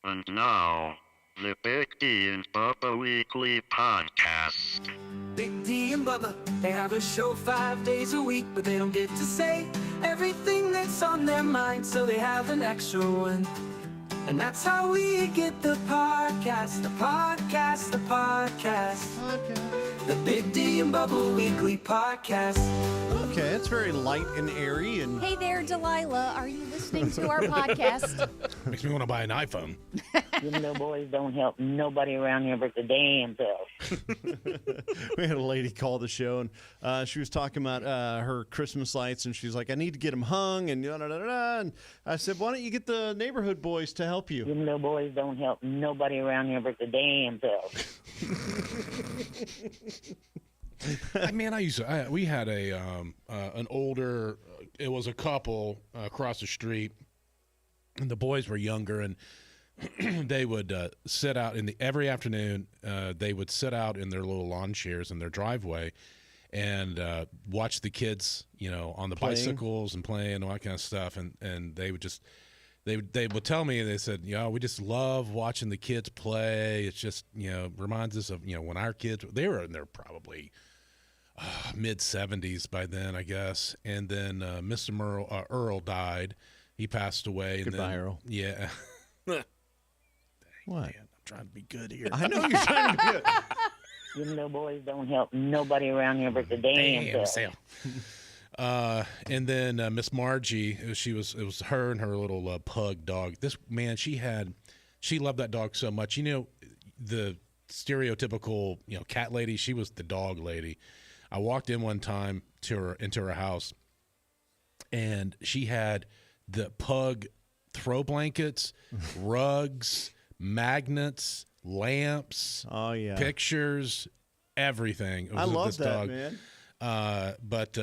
And now, the Big D and Bubba Weekly Podcast. Big D and Bubba, they have a show 5 days a week, but they don't get to say everything that's on their mind, so they have an extra one. And that's how we get the podcast. The Big D and Bubba Weekly Podcast. Okay, it's very light and airy and Hey there, Delilah. Are you listening to our podcast? Makes me want to buy an iPhone. You little boys don't help nobody around here but the damn self. we had a lady call the show and she was talking about her Christmas lights and she's like, I need to get them hung and da-da-da-da. And I said, why don't you get the neighborhood boys to help you? You little boys don't help nobody around here but the damn self. We had an older, it was a couple across the street, and the boys were younger, and they would sit out every afternoon. They would sit out in their little lawn chairs in their driveway and watch the kids, on the bicycles and playing and all that kind of stuff. And they would just, they would tell me, they said, we just love watching the kids play. It's just, reminds us of, when our kids, they were in their probably mid-70s by then, I guess. And then Mr. Earl died. He passed away. Goodbye, Earl. Yeah. What? Man, I'm trying to be good here. I know you're trying to be good. You little boys don't help nobody around here but the damn self. And then Miss Margie, it was her and her little pug dog. This man, she loved that dog so much. The stereotypical, cat lady, she was the dog lady. I walked in one time into her house, and she had the pug throw blankets, rugs, magnets, lamps, pictures, everything. It was I love this that, dog. man. But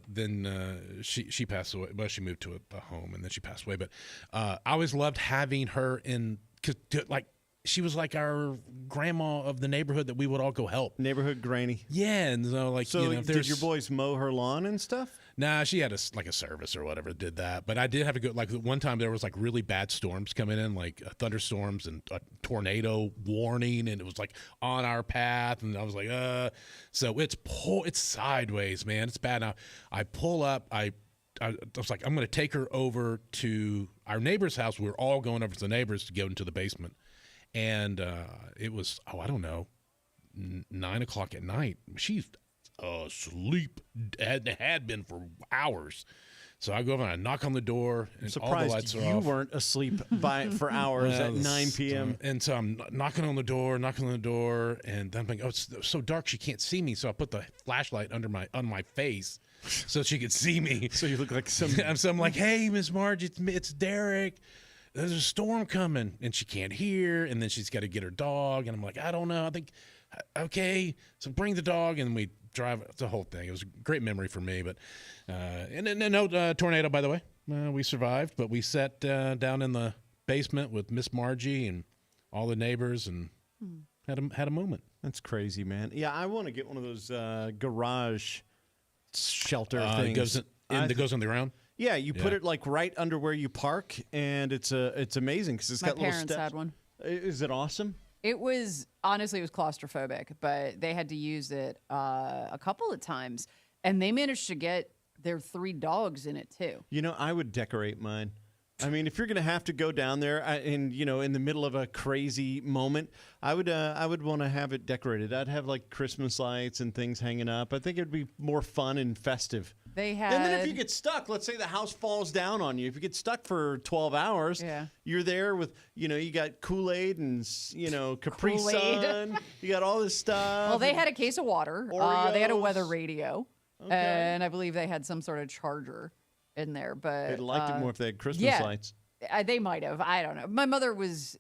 then she passed away. Well, she moved to a home, and then she passed away. But I always loved having her in, she was like our grandma of the neighborhood that we would all go help. Neighborhood granny. Yeah, and so did your boys mow her lawn and stuff? Nah, she had a service or whatever did that. But I did have to go. Like one time, there was like really bad storms coming in, like thunderstorms and a tornado warning, and it was like on our path, and I was like, So it's sideways, man. It's bad now. I pull up. I was like, I'm going to take her over to our neighbor's house. We were all going over to the neighbor's to go into the basement. And it was, I don't know, 9 o'clock at night. She's asleep, had been for hours. So I go over and I knock on the door, and all the lights are off. You weren't asleep for hours at 9 p.m. And so I'm knocking on the door, and then I'm thinking, it's so dark she can't see me. So I put the flashlight on my face so she could see me. So you look like so I'm like, hey, Miss Marge, it's Derek. There's a storm coming, and she can't hear, and then she's got to get her dog, and I'm like, I don't know, I think, okay, so bring the dog, and we drive. It's the whole thing. It was a great memory for me, but and no tornado, by the way. We survived, but we sat down in the basement with Miss Margie and all the neighbors, and had a moment. That's crazy, man. Yeah, I want to get one of those garage shelter things. That goes on the ground. Yeah, you put it like right under where you park, and it's amazing because it's got little steps. My parents had one. Is it awesome? It was claustrophobic, but they had to use it a couple of times, and they managed to get their 3 dogs in it too. I would decorate mine. I mean, if you're going to have to go down there and in the middle of a crazy moment, I would want to have it decorated. I'd have like Christmas lights and things hanging up. I think it'd be more fun and festive. They had. And then if you get stuck, let's say the house falls down on you. If you get stuck for 12 hours, you're there with, you got Kool-Aid and, Capri Sun. You got all this stuff. Well, they had a case of water. They had a weather radio. Okay. And I believe they had some sort of charger in there. But they'd liked it more if they had Christmas lights. They might have. I don't know. My mother was,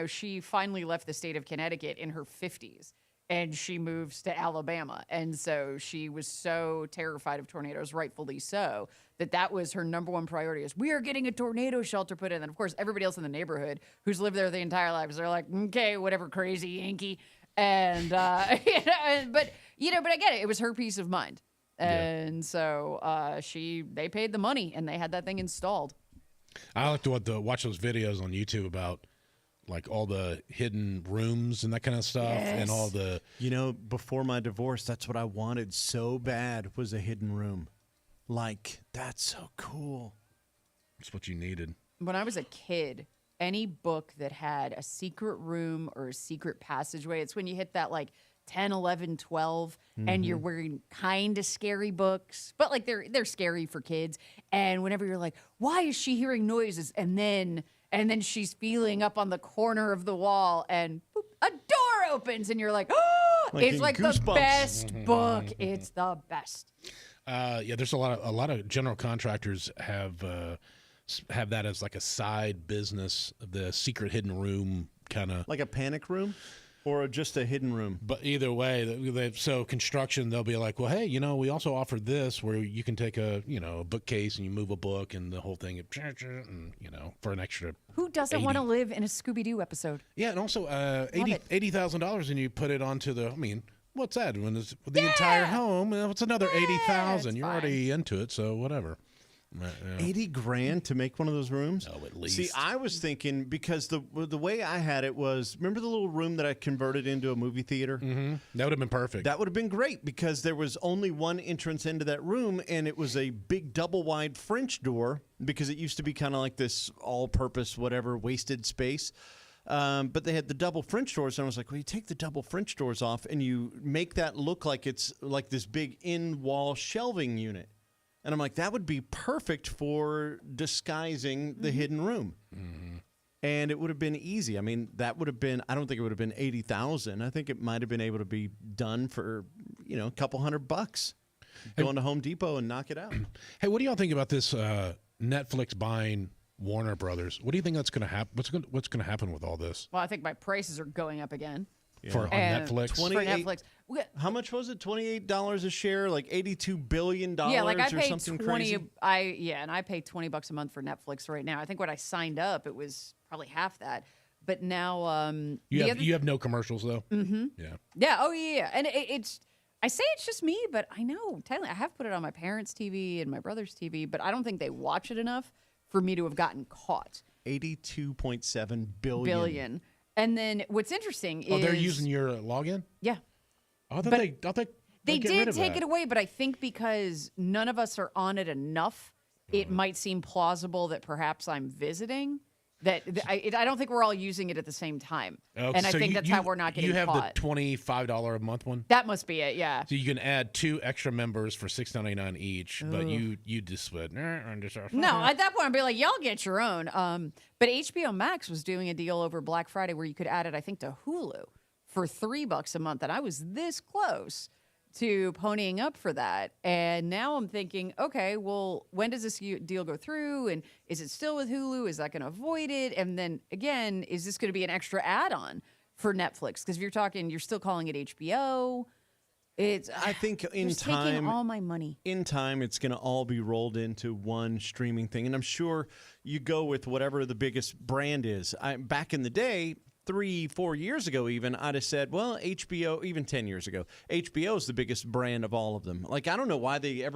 she finally left the state of Connecticut in her 50s. And she moves to Alabama. And so she was so terrified of tornadoes, rightfully so, that was her number one priority is we are getting a tornado shelter put in. And, of course, everybody else in the neighborhood who's lived there the entire lives, they're like, okay, whatever, crazy Yankee. And, but I get it. It was her peace of mind. And so they paid the money, and they had that thing installed. I like to watch those videos on YouTube about like all the hidden rooms and that kind of stuff, and all the. You know, before my divorce, that's what I wanted so bad was a hidden room. Like, that's so cool. That's what you needed. When I was a kid, any book that had a secret room or a secret passageway, it's when you hit that like 10, 11, 12, and you're wearing kind of scary books, but like they're scary for kids. And whenever you're like, why is she hearing noises? And then she's feeling up on the corner of the wall, and boop, a door opens, and you're like, oh, Like it's in like Goosebumps. the best book. It's the best. Yeah, there's a lot of general contractors have that as like a side business, the secret hidden room kind of. Like a panic room or just a hidden room? But either way, so construction, they'll be like, well, hey, we also offer this where you can take a bookcase and you move a book and the whole thing, and for an extra. Who doesn't 80. want to live in a Scooby-Doo episode? Yeah, and also it. $80,000, and you put it onto the. I mean, what's that? When it's the entire home, it's another $80,000. it's You're fine. already into it, so whatever. $80,000 to make one of those rooms? Oh, at least. See, I was thinking because the way I had it was, remember the little room that I converted into a movie theater? Mm-hmm. That would have been perfect. That would have been great because there was only one entrance into that room, and it was a big double wide French door because it used to be kind of like this all-purpose whatever wasted space. But they had the double French doors, and I was like, well, you take the double French doors off and you make that look like it's like this big in-wall shelving unit. And I'm like, that would be perfect for disguising the hidden room. Mm-hmm. And it would have been easy. I mean, that would have been, I don't think it would have been $80,000. I think it might have been able to be done for, a couple $100. Go into Home Depot and knock it out. Hey, what do y'all think about this Netflix buying Warner Brothers? What do you think that's going to happen? What's going to happen with all this? Well, I think my prices are going up again. On And Netflix? For 28 Netflix. How much was it? $28 a share, like $82 billion Yeah, like I or paid something 20. crazy? And I pay $20 a month for Netflix right now. I think when I signed up, it was probably half that. But now, You have no commercials though. Mm-hmm. Yeah. yeah, oh yeah, and it's. I say it's just me, but I know, Tyler, I have put it on my parents' TV and my brother's TV, but I don't think they watch it enough for me to have gotten caught. $82.7 Billion. And then what's interesting is they're using your login. yeah. I thought They get rid did of take that. it away, but I think because none of us are on it enough, it might seem plausible that perhaps I'm visiting. I don't think we're all using it at the same time, Okay, and I so think that's how we're not getting You have caught. the $25 a month one. That must be it. Yeah. So you can add 2 extra members for $6.99 each, but you just went. No, at that point I'd be like, y'all get your own. But HBO Max was doing a deal over Black Friday where you could add it, I think, to Hulu for $3 a month, and I was this close to ponying up for that. And now I'm thinking, okay, well, when does this deal go through? And is it still with Hulu? Is that going to avoid it? And then again, is this going to be an extra add-on for Netflix? Because if you're talking, you're still calling it HBO. I think in just taking time, all my money. in time, it's going to all be rolled into one streaming thing. And I'm sure you go with whatever the biggest brand is. Back in the day, 3-4 years ago even, I'd have said, well, HBO, even 10 years ago, HBO is the biggest brand of all of them. Like, I don't know why they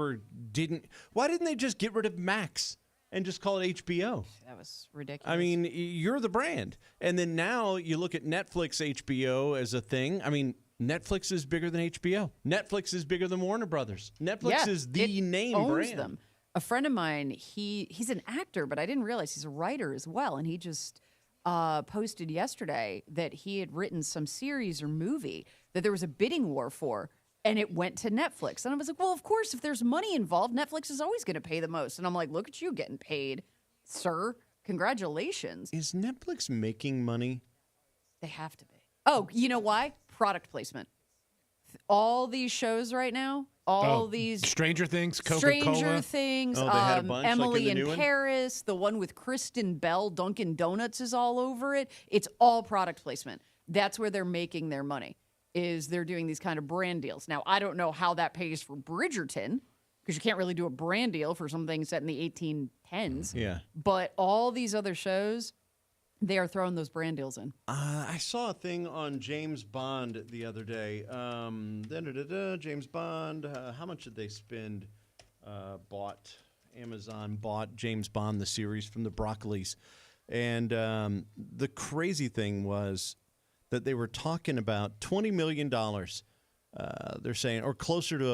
why didn't they just get rid of Max and just call it HBO? That was ridiculous. I mean, you're the brand. And then now you look at Netflix HBO as a thing. I mean, Netflix is bigger than HBO. Netflix is bigger than Warner Brothers. Netflix is the it name owns brand. them. A friend of mine, he's an actor, but I didn't realize he's a writer as well. And he just posted yesterday that he had written some series or movie that there was a bidding war for, and it went to Netflix. And I was like, well, of course, if there's money involved, Netflix is always going to pay the most. And I'm like, look at you getting paid, sir. Congratulations. Is Netflix making money? They have to be. Oh, you know why? Product placement. All these shows right now, these Stranger Things, Stranger Coca-Cola. Things, Oh, they had a bunch, like in Emily the in new one? Paris, the one with Kristen Bell, Dunkin' Donuts is all over it. It's all product placement. That's where they're making their money, is they're doing these kind of brand deals. Now, I don't know how that pays for Bridgerton, because you can't really do a brand deal for something set in the 1810s. Yeah. But all these other shows, they are throwing those brand deals in. I saw a thing on James Bond the other day. James Bond. How much did they spend? Amazon bought James Bond, the series from the Broccolis. And the crazy thing was that they were talking about $20 million. They're saying, or closer to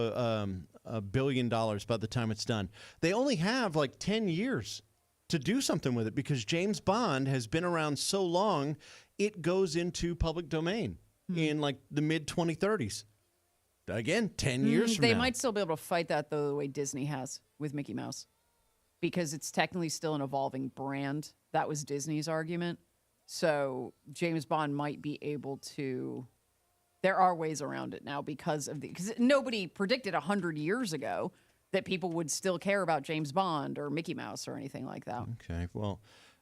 $1 billion by the time it's done. They only have like 10 years to do something with it because James Bond has been around so long, it goes into public domain in like the mid 2030s. Again, 10 years from They now. might still be able to fight that, though, the way Disney has with Mickey Mouse, because it's technically still an evolving brand. That was Disney's argument. So James Bond might be able to. There are ways around it now because nobody predicted 100 years ago that people would still care about James Bond or Mickey Mouse or anything like that. Okay, well,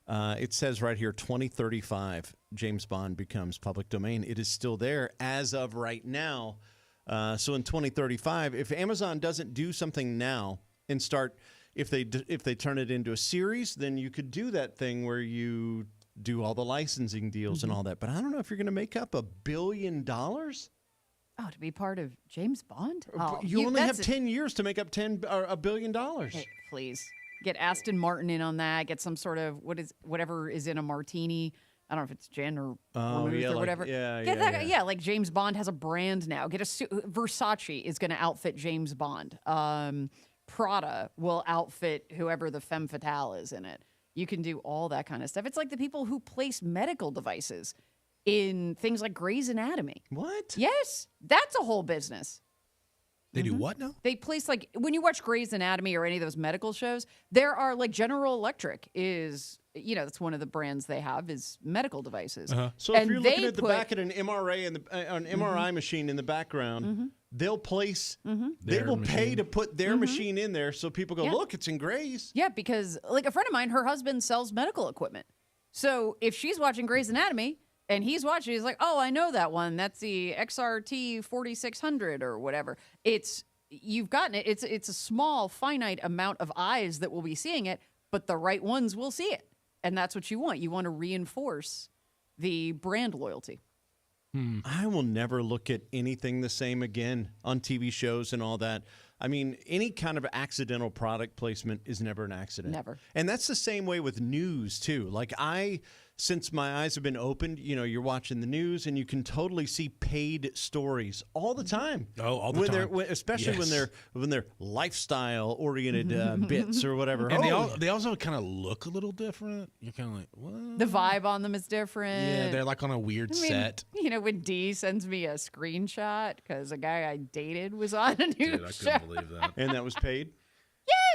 it says right here, 2035, James Bond becomes public domain. It is still there as of right now. So in 2035, if Amazon doesn't do something now and start, if they turn it into a series, then you could do that thing where you do all the licensing deals and all that. But I don't know if you're going to make up $1 billion. Oh, to be part of James Bond? Oh, You only have that's 10 years to make up $1 billion. Hey, please get Aston Martin in on that. Get some sort of whatever is in a martini. I don't know if it's gin or vermouth or whatever. Get that. Yeah, like James Bond has a brand now. Get Versace is going to outfit James Bond. Prada will outfit whoever the femme fatale is in it. You can do all that kind of stuff. It's like the people who place medical devices in things like Grey's Anatomy. What? Yes, that's a whole business. They do what now? They place, like, when you watch Grey's Anatomy or any of those medical shows, there are, like, General Electric is, that's one of the brands they have is medical devices. So if And you're looking they at the put- back of an MRA and an MRI machine in the background, they'll place. They Their will pay machine. to put their machine in there, so people go, Yeah. look, it's in Gray's. Yeah, because, like, a friend of mine, her husband sells medical equipment. So if she's watching Grey's Anatomy and he's watching, he's like, oh, I know that one. That's the XRT 4600 or whatever. You've gotten it. It's a small, finite amount of eyes that will be seeing it, but the right ones will see it. And that's what you want. You want to reinforce the brand loyalty. I will never look at anything the same again on TV shows and all that. I mean, any kind of accidental product placement is never an accident. Never. And that's the same way with news, too. Like, since my eyes have been opened, you're watching the news and you can totally see paid stories all the time. Oh, all the when time. Especially Yes. when they're lifestyle-oriented bits or whatever. And Oh, they also kind of look a little different. You're kind of like, what? The vibe on them is different. Yeah, they're like on a weird I mean, set. when Dee sends me a screenshot because a guy I dated was on a new Dude, I show. couldn't believe that. and that was paid?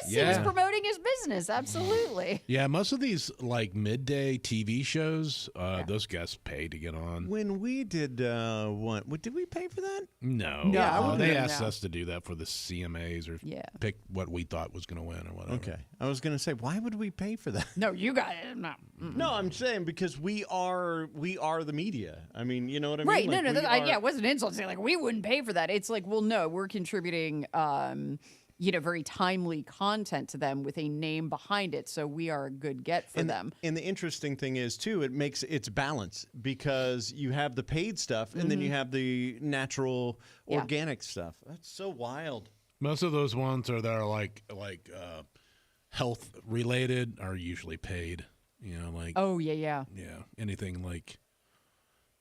Yes, he was Yeah. promoting his business. Absolutely. Yeah, most of these like midday TV shows, those guys pay to get on. When we did one, did we pay for that? No, No, I wouldn't they have asked known. us to do that for the CMAs or Yeah. pick what we thought was going to win or whatever. Okay. I was going to say, why would we pay for that? No, you got it. No. No, I'm saying because we are the media. I mean, you know what I mean? Right. Like, no. we Yeah, are- it wasn't an insult. Saying like we wouldn't pay for that. It's like, well, no, we're contributing, very timely content to them with a name behind it, so we are a good get for them. And the interesting thing is too, it makes it's balance because you have the paid stuff and then you have the natural, Yeah. organic stuff. That's so wild. Most of those ones that are like health related are usually paid. Oh yeah. Anything like,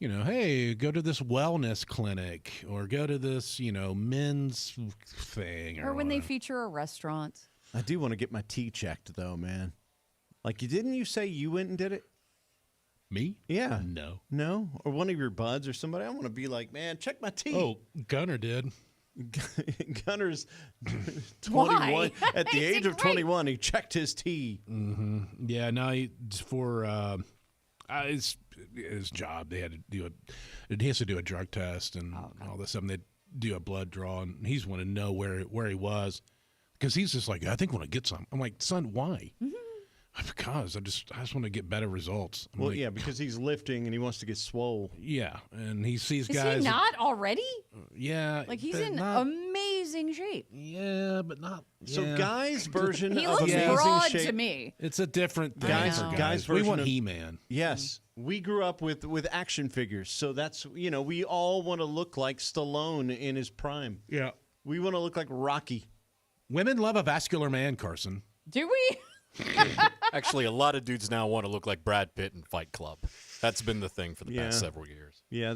hey, go to this wellness clinic or go to this, men's thing. Or when they whatever. feature a restaurant. I do want to get my tea checked though, man. Like, didn't you say you went and did it? Me? Yeah. No. No? Or one of your buds or somebody? I want to be like, man, check my tea. Oh, Gunner did. Gunner's 21. Why? At the Is he age of great? 21, he checked his tea. Yeah, no, for his job, they had to do he has to do a drug test and all this stuff. And they do a blood draw, and he's want to know where he was because he's just like, I think I want to get some. I'm like, son, why? Because I just want to get better results. I'm Well, like, yeah, because he's lifting and he wants to get swole. yeah, and he sees Is guys. he not already? Yeah, Like he's but in not, amazing shape. yeah, but not. So yeah. guys' version He of looks amazing broad shape. to me. It's a different thing Guys- for guys. guys' we version want of- He-Man. Yes, we grew up with action figures, so that's we all want to look like Stallone in his prime. Yeah, We want to look like Rocky. women love a vascular man, Carson. Do we? Actually, a lot of dudes now want to look like Brad Pitt in Fight Club. That's been the thing for the Yeah. past several years. Yeah,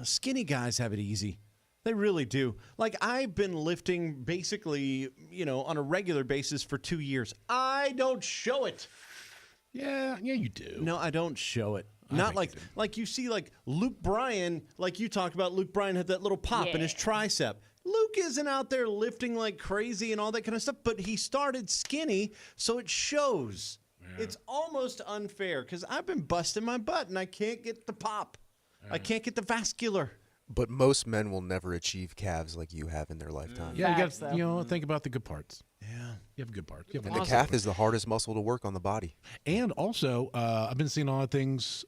skinny guys have it easy. They really do. Like, I've been lifting basically, on a regular basis for 2 years. I don't show it. Yeah, you do. No, I don't show it. I Not think like you do. like you see like Luke Bryan, like you talked about. Luke Bryan had that little pop in his Yeah. tricep. Luke isn't out there lifting like crazy and all that kind of stuff, but he started skinny, so it shows. It's almost unfair because I've been busting my butt and I can't get the pop. I can't get the vascular. But most men will never achieve calves like you have in their lifetime. Yeah, Facts, you though. got think about the good parts. Yeah. You have good parts. You have And a the lot of calf parts. is the hardest muscle to work on the body. And also, I've been seeing a lot of things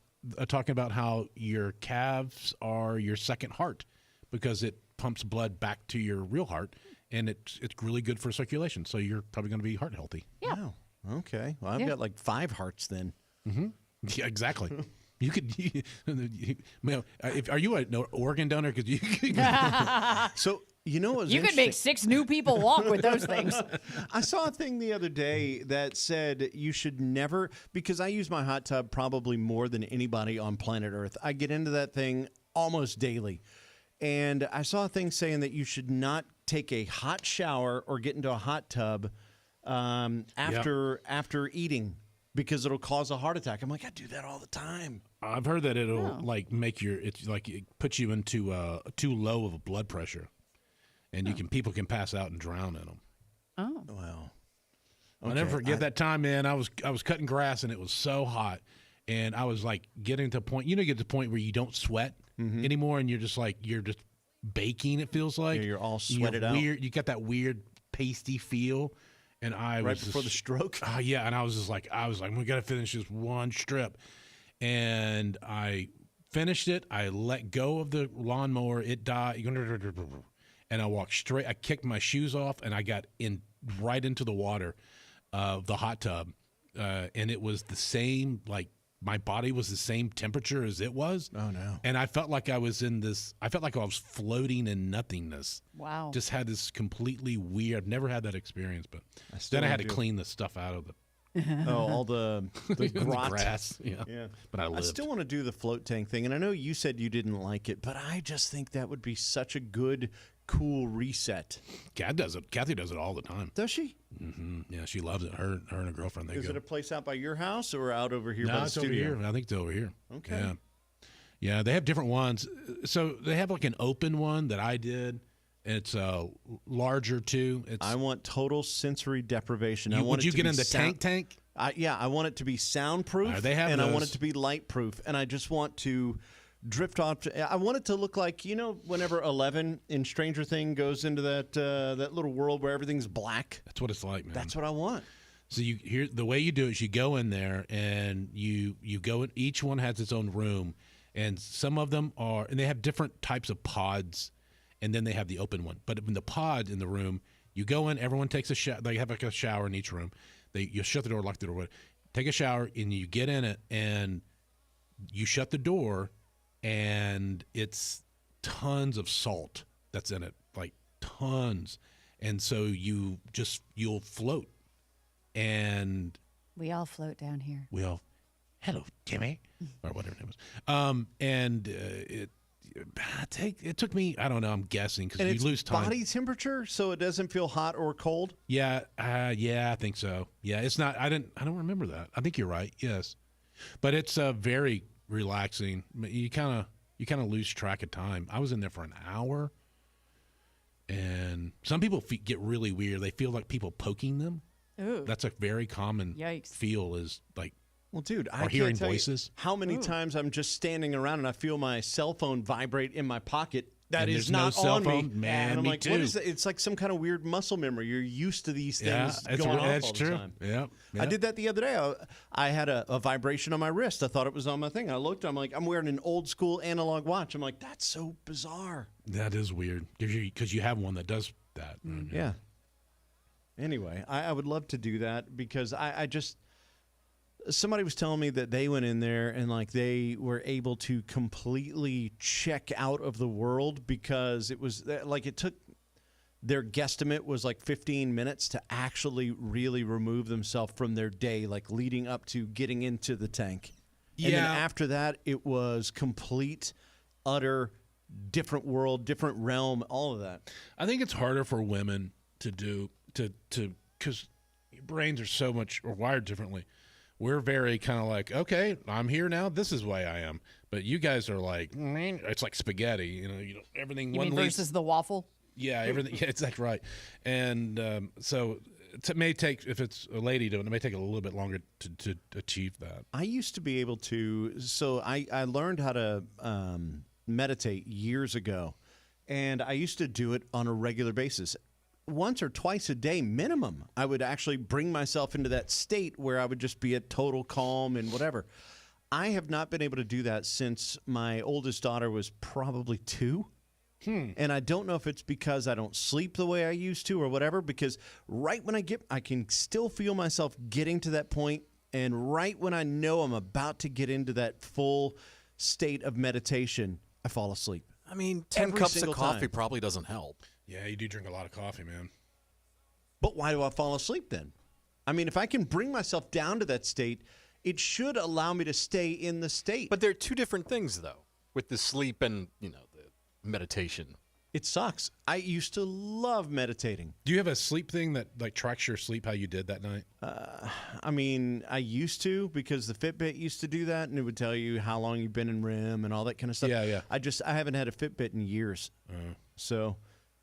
talking about how your calves are your second heart because it pumps blood back to your real heart, and it's really good for circulation. So you're probably going to be heart healthy. Yeah. Oh, okay. Well, I've Yeah. got like 5 hearts then. Yeah, exactly. You could, are you an organ donor? Because you, So you know what was You could make interesting? 6 new people walk with those things. I saw a thing the other day that said you should never, because I use my hot tub probably more than anybody on planet Earth. I get into that thing almost daily. And I saw a thing saying that you should not take a hot shower or get into a hot tub after eating because it'll cause a heart attack. I'm like, I do that all the time. I've heard that it'll like make it's like it puts you into too low of a blood pressure, and people can pass out and drown in them. Oh. Wow. I'll never forget that time, man. I was cutting grass and it was so hot, and I was like getting to a point. You get to the point where you don't sweat anymore, and you're just baking. It feels like Yeah, you're all And sweated out. Weird. You got that weird pasty feel, and I Right was before the stroke? yeah, and I was like, we got to finish this one strip, and I finished it. I let go of the lawnmower. It died, and I walked straight. I kicked my shoes off, and I got right into the water of the hot tub, and it was the same. Like my body was the same temperature as it was. Oh, no. And I felt like I was I felt like I was floating in nothingness. Wow. Just had this completely weird. I've never had that experience, but still then I had to do. clean the stuff out of the Oh, all the grot. grass. Yeah. Yeah. But I I lived. still want to do the float tank thing, and I know you said you didn't like it, but I just think that would be such a good, cool reset. Kathy does it all the time. Does she? Yeah, she loves it. Her and her girlfriend, they Is go. it a place out by your house or out over here by No, the it's over studio? here. I think it's over here. Okay. Yeah. Yeah, they have different ones. So they have like an open one that I did. It's larger too. It's I want total sensory deprivation. I want would it you to get be in the tank? I want it to be soundproof, They have and I want those. it to be light proof, and I just want to drift off. I want it to look like, whenever Eleven in Stranger Things goes into that little world where everything's black. That's what it's like, man. That's what I want. So the way you do it is you go in there and you go in. Each one has its own room, and some of them and they have different types of pods, and then they have the open one. But in the pod in the room, you go in. Everyone takes a shower. They have like a shower in each room. You shut the door, lock the door, take a shower, and you get in it, and you shut the door, and it's tons of salt that's in it, like tons, and so you'll float. And We all float down here. we all, hello, Timmy, or whatever it was. And it took me, I don't know, I'm guessing, because And you it's lose time. body temperature, so it doesn't feel hot or cold. Yeah, I think so. Yeah, it's not. I don't remember that. I think you're right. Yes, but it's very relaxing. You kind of lose track of time. I was in there for an hour, and some people get really weird. They feel like people poking them. Ooh. That's a very common Yikes. feel. Is like, Well, dude, I Or hearing can't tell you voices. how many times I'm just standing around and I feel my cell phone vibrate in my pocket. That And is there's no not cell on me. phone? Man, and I'm me like, what too. is that? It's like some kind of weird muscle memory. You're used to these yeah, things going off that's all the true. time. Yeah, I did that the other day. I had a vibration on my wrist. I thought it was on my thing. I looked. I'm like, I'm wearing an old school analog watch. I'm like, that's so bizarre. That is weird because you have one that does that. Yeah. Anyway, I would love to do that because I just somebody was telling me that they went in there and like they were able to completely check out of the world because it was like it took their guesstimate was like 15 minutes to actually really remove themselves from their day, like leading up to getting into the tank. And then after that, it was complete, utter, different world, different realm, all of that. I think it's harder for women to do because brains are so much or wired differently. We're very kind of like, okay, I'm here now. This is the way I am. But you guys are like, it's like spaghetti. You know everything. You one mean leads- versus the waffle? Yeah, everything. Yeah, exactly right. And so it may take, if it's a lady doing it, may take a little bit longer to achieve that. I used to be able to, so I learned how to meditate years ago, and I used to do it on a regular basis. Once or twice a day minimum, I would actually bring myself into that state where I would just be at total calm and whatever. I have not been able to do that since my oldest daughter was probably 2. And I don't know if it's because I don't sleep the way I used to or whatever, because right when I can still feel myself getting to that point, and right when I know I'm about to get into that full state of meditation, I fall asleep. I mean, 10 Every cups of single coffee time. probably doesn't help. Yeah, you do drink a lot of coffee, man. But why do I fall asleep then? I mean, if I can bring myself down to that state, it should allow me to stay in the state. But they're two different things, though, with the sleep and, the meditation. It sucks. I used to love meditating. Do you have a sleep thing that like tracks your sleep, how you did that night? I mean, I used to, because the Fitbit used to do that, and it would tell you how long you've been in REM and all that kind of stuff. Yeah. I haven't had a Fitbit in years. So,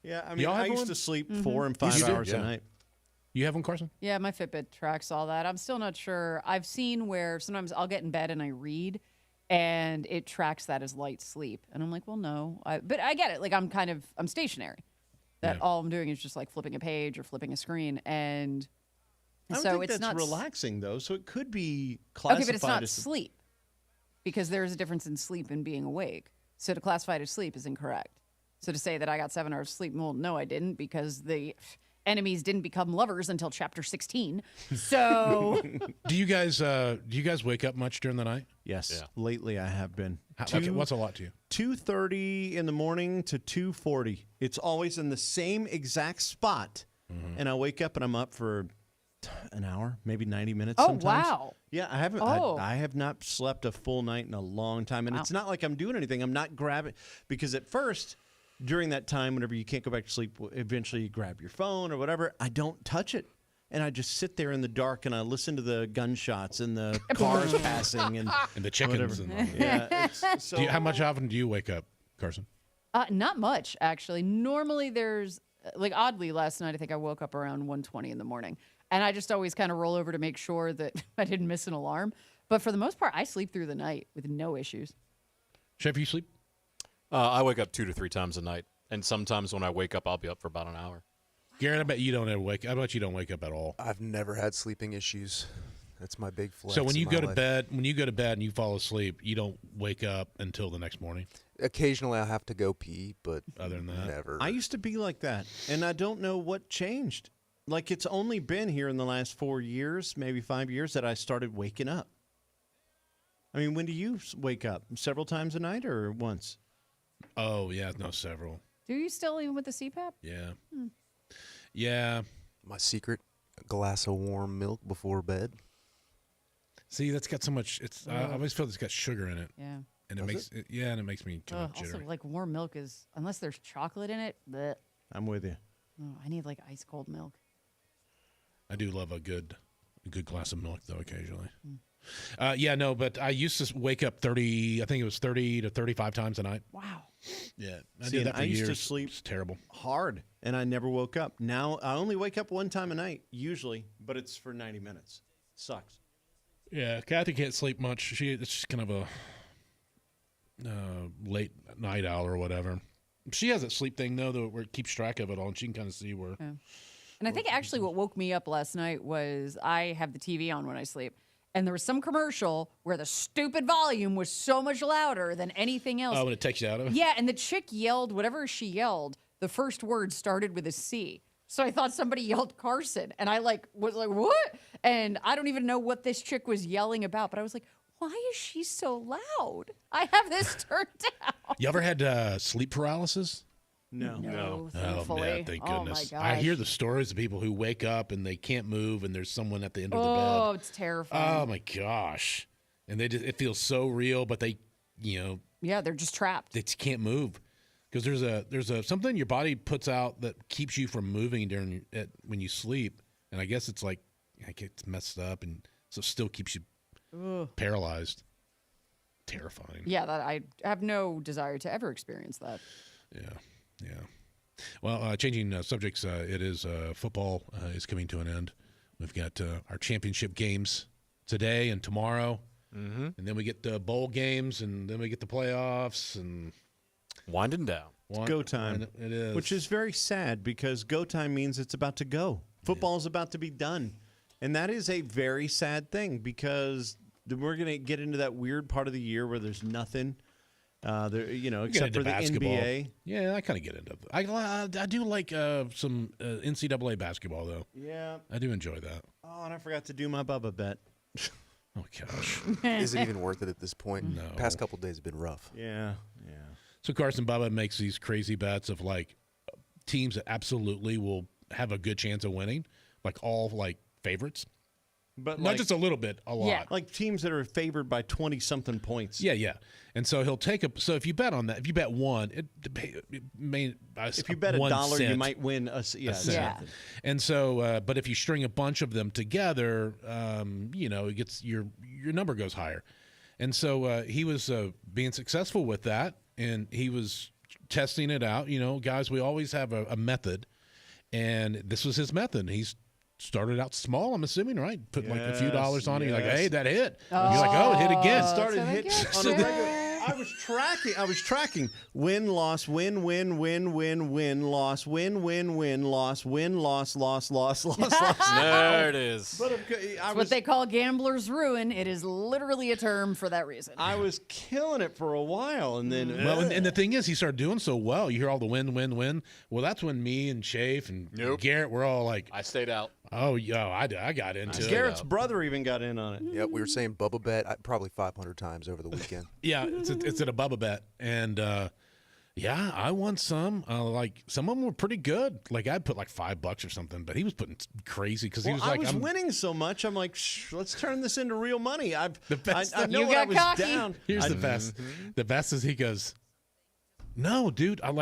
yeah, I mean, Y'all I have used one? to sleep 4 and 5 You do? hours a Yeah. night. You have one, Carson? Yeah, my Fitbit tracks all that. I'm still not sure. I've seen where sometimes I'll get in bed and I read, and it tracks that as light sleep. And I'm like, well, no. But I get it. Like, I'm stationary. That Yeah. all I'm doing is just like flipping a page or flipping a screen. And I don't so think it's that's not relaxing, though, so it could be Okay, classified but it's not as sleep, because there's a difference in sleep and being awake. So to classify it as sleep is incorrect. So to say that I got 7 hours sleep, well, no, I didn't, because the enemies didn't become lovers until chapter 16. So Do you guys wake up much during the night? Yes, Yeah. lately I have been. What's a lot to you? 2:30 in the morning to 2:40. It's always in the same exact spot, and I wake up and I'm up for an hour, maybe 90 minutes. Oh, sometimes. wow. Yeah, I haven't. Oh. I have not slept a full night in a long time, and Wow. it's not like I'm doing anything. I'm not grabbing, because at first, during that time, whenever you can't go back to sleep, eventually you grab your phone or whatever. I don't touch it. And I just sit there in the dark and I listen to the gunshots and the cars passing and And the chickens. whatever. And Yeah, it's, so how much often do you wake up, Carson? not much, actually. Normally there's, like, oddly, last night I think I woke up around 1:20 in the morning. And I just always kind of roll over to make sure that I didn't miss an alarm. But for the most part, I sleep through the night with no issues. Chef, you sleep? I wake up 2 to 3 times a night, and sometimes when I wake up, I'll be up for about an hour. Garrett, I bet you don't ever wake. I bet you don't wake up at all. I've never had sleeping issues. That's my big flex. So when in you my go to life. bed, and you fall asleep, you don't wake up until the next morning. Occasionally I'll have to go pee, but Other than that, never. I used to be like that, and I don't know what changed. Like, it's only been here in the last 4 years, maybe 5 years, that I started waking up. I mean, when do you wake up? Several times a night or once? oh yeah, no, several. Do you still, even with the CPAP? Yeah, yeah. My secret, a glass of warm milk before bed. See, that's got so much. I always feel it's got sugar in it, Yeah. and it makes and it makes me kind of Also, jittery. like, warm milk is, unless there's chocolate in it, bleh. I'm with you. Oh, I need like ice cold milk. I do love a good glass of milk though occasionally. Yeah, no, but I used to wake up 30. I think it was 30 to 35 times a night. Wow. Yeah, I See, did and that for I used years. to sleep It's terrible. hard, and I never woke up. Now, I only wake up one time a night, usually, but it's for 90 minutes. Sucks. Yeah, Kathy can't sleep much. It's just kind of a late night owl or whatever. She has a sleep thing though, where it keeps track of it all, and she can kind of see where. And I think actually what woke me up last night was I have the TV on when I sleep. And there was some commercial where the stupid volume was so much louder than anything else. Oh, when it takes you out of it. Yeah, and the chick yelled, whatever she yelled, the first word started with a C. So I thought somebody yelled Carson. And I was like, what? And I don't even know what this chick was yelling about. But I was like, why is she so loud? I have this turned down. You ever had sleep paralysis? No. No, Oh, thankfully. man, thank Oh, goodness. my I hear gosh. the stories of people who wake up and they can't move and there's someone at the end of their Oh, bed. it's terrifying. Oh, my gosh. And it feels so real, but they, Yeah, they're just trapped. they just can't move. Because there's a something your body puts out that keeps you from moving when you sleep. And I guess it's like it's messed up and so it still keeps you paralyzed. Terrifying. Yeah, that I have no desire to ever experience that. Yeah. Well, changing subjects, it is football is coming to an end. We've got our championship games today and tomorrow, and then we get the bowl games, and then we get the playoffs, and Winding down. Go time. It is, Which is very sad because go time means it's about to go. Football is about to be done. And that is a very sad thing because we're going to get into that weird part of the year where there's nothing, except for the basketball. NBA. Yeah, I kind of get into it. I do like some NCAA basketball, though. Yeah. I do enjoy that. Oh, and I forgot to do my Bubba bet. Oh, gosh. Is it even worth it at this point? No. Past couple days have been rough. Yeah. So Carson Bubba makes these crazy bets of like teams that absolutely will have a good chance of winning, like all like favorites. But Not just a little bit, a lot. Yeah. like teams that are favored by 20-something points. Yeah. And so he'll take so if you bet on that, if you bet one, it may If you bet $1, you might win a cent. Yeah. And so, but if you string a bunch of them together, it gets your number goes higher. And so he was being successful with that, and he was testing it out. Guys, we always have a method, and this was his method. He's started out small, I'm assuming, right? Put like a few dollars on it. You're like, yes. hey, that hit. You're like, oh, it hit again. Started So hit good. on a regular. I was tracking win loss win win win win win loss win win win loss win loss loss loss loss loss. There it is. But It's what they call gambler's ruin. It is literally a term for that reason. I was killing it for a while, and then Well, and the thing is, he started doing so well. You hear all the win, win, win. Well, that's when me and Shafe and Nope. Garrett were all like, I stayed out. oh, I got into it. Garrett's brother even got in on it. Yep, we were saying Bubba bet probably 500 times over the weekend. Yeah, it's at a Bubba bet. And, I won some. Like, some of them were pretty good. Like, I'd put like $5 or something, but he was putting crazy because he Well, was like, I was I'm winning so much. I'm like, let's turn this into real money. I best know You when I got was cocky. down. Here's I- the best. The best is he goes, no, dude. I'm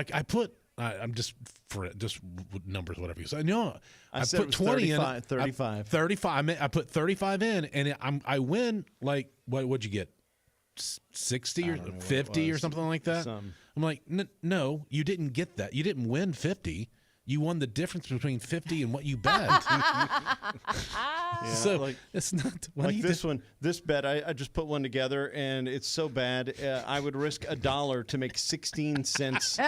just for just numbers, whatever you say. No, I I said put it was 20 in. 35. 35. I put 35 in, and I win. Like, what'd you get? 60 or don't know what it 50 or was. something like that. Some. I'm like, no, you didn't get that. You didn't win 50. You won the difference between 50 and what you bet. So like- it's not what Like he this did. one, this bet, I just put one together, and it's so bad. I would risk $1 to make 16 cents.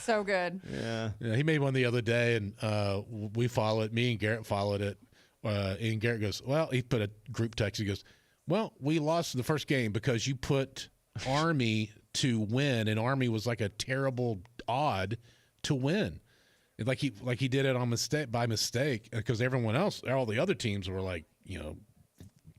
So good. Yeah. Yeah, he made one the other day, and we followed. Me and Garrett followed it. And Garrett goes, well, he put a group text. He goes, well, we lost the first game because you put Army to win, and Army was like a terrible odd to win. And like he did it by mistake because everyone else, all the other teams were like,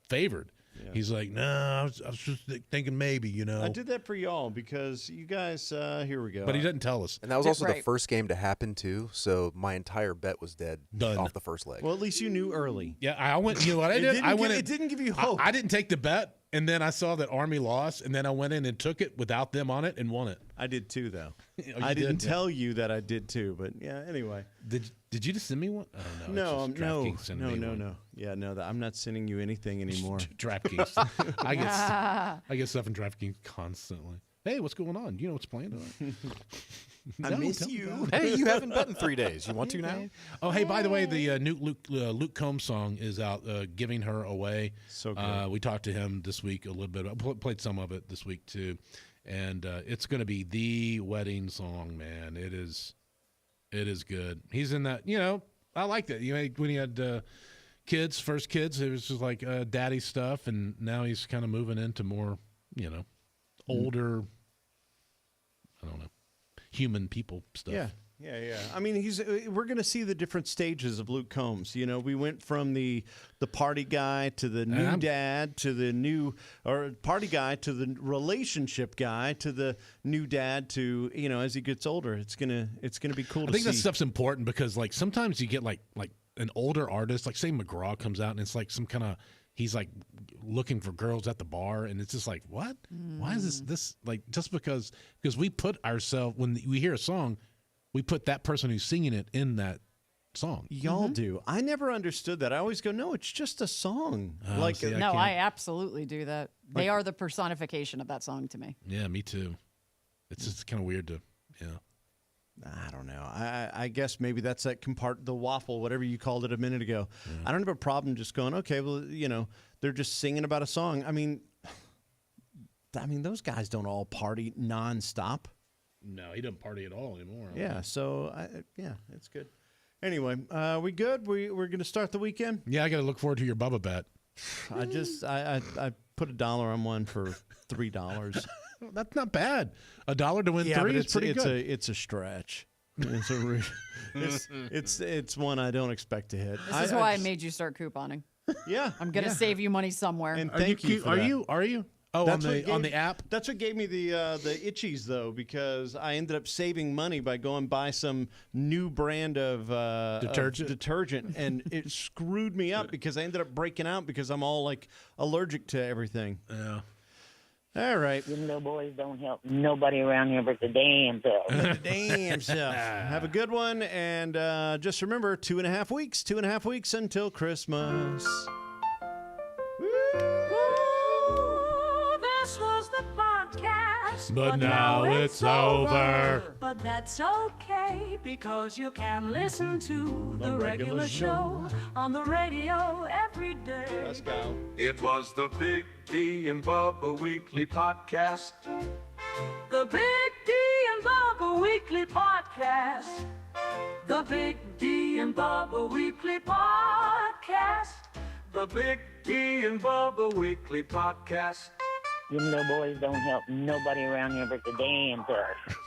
favored. Yeah. He's like, no, I was just thinking maybe, I did that for y'all because you guys, here we go. But he didn't tell us. And that was also Right. the first game to happen, too. So my entire bet was dead Done. off the first leg. Well, at least you knew early. Yeah, I went. You know what I did? It didn't give you hope. I didn't take the bet, and then I saw that Army lost, and then I went in and took it without them on it and won it. I did too, though. you I didn't did? tell you that I did too, but yeah. Anyway, Did you just send me one? Oh, no, it's just no, DraftKings sending me one. no. Yeah, no. I'm not sending you anything anymore. DraftKings. I get stuff in DraftKings constantly. Hey, what's going on? You know what's playing tonight? I No, miss tell me you. about it. Hey, you haven't bet in 3 days. You want to now? Oh, hey, by the way, the new Luke Combs song is out, Giving Her Away. So good. We talked to him this week a little bit. I played some of it this week, too. And it's going to be the wedding song, man. It is good. He's in that, I like that. When he had first kids, it was just like daddy stuff. And now he's kind of moving into more, older, I don't know, human people stuff. Yeah. Yeah. I mean, we're going to see the different stages of Luke Combs. You know, we went from the party guy to the new dad to the party guy to the relationship guy to the new dad to, you know, as he gets older. It's going to be cool to see. I think that stuff's important because like sometimes you get like an older artist, like say McGraw comes out and it's like some kind of he's like looking for girls at the bar and it's just like, what? Why is this like just because we put ourselves when we hear a song, we put that person who's singing it in that song. Y'all do. I never understood that. I always go, no, it's just a song. See, I absolutely do that. They are the personification of that song to me. Yeah, me too. It's just kind of weird to, I don't know. I guess maybe that's that the waffle, whatever you called it a minute ago. Yeah. I don't have a problem just going, okay, well, you know, they're just singing about a song. I mean, those guys don't all party nonstop. No, he doesn't party at all anymore. Yeah, so it's good. Anyway, we good? We're going to start the weekend? Yeah, I got to look forward to your Bubba bet. I put $1 on one for $3. That's not bad. $1 to win 3 is pretty good. It's a stretch. It's one I don't expect to hit. This is why I made you start couponing. Yeah, I'm gonna save you money somewhere. And thank you. For that. Are you? Oh, That's on the app. That's what gave me the itchies though, because I ended up saving money by going buy some new brand of detergent, and it screwed me up because I ended up breaking out because I'm all like allergic to everything. Yeah. All right. You little boys don't help nobody around here but the damn self. The damn self. Have a good one, and just remember, 2.5 weeks. 2.5 weeks until Christmas. This was the podcast, but now it's over. But that's okay because you can listen to the regular show on the radio every day. Let's go. It was the Big D and Bubba Weekly Podcast. The Big D and Bubba Weekly Podcast. The Big D and Bubba Weekly Podcast. The Big D and Bubba Weekly Podcast. You little boys don't help nobody around here but the damn self.